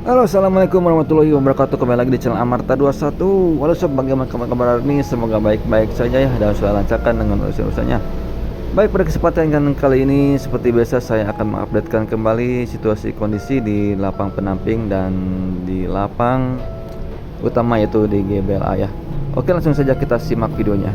Halo, assalamualaikum warahmatullahi wabarakatuh. Kembali lagi di channel Amarta21. Halo sob, bagaimana kabar hari ini? Semoga baik-baik saja ya dan selalu lancarkan dengan urusan-urusannya. Baik, pada kesempatan kali ini seperti biasa saya akan mengupdatekan kembali situasi kondisi di lapang penamping dan di lapang utama yaitu di GBLA ya. Oke, langsung saja kita simak videonya.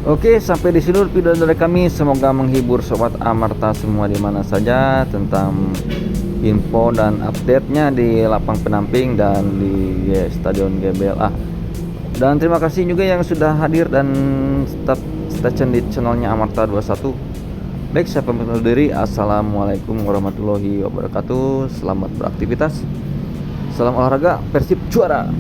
Oke, sampai di sini dulu video dari kami. Semoga menghibur sobat Amarta semua di mana saja tentang info dan update-nya di lapang penamping dan di Stadion GBLA. Dan terima kasih juga yang sudah hadir dan tetap stay tune di channelnya Amarta 21. Baik, saya pamit undur diri. Assalamualaikum warahmatullahi wabarakatuh. Selamat beraktivitas. Salam olahraga, Persib juara.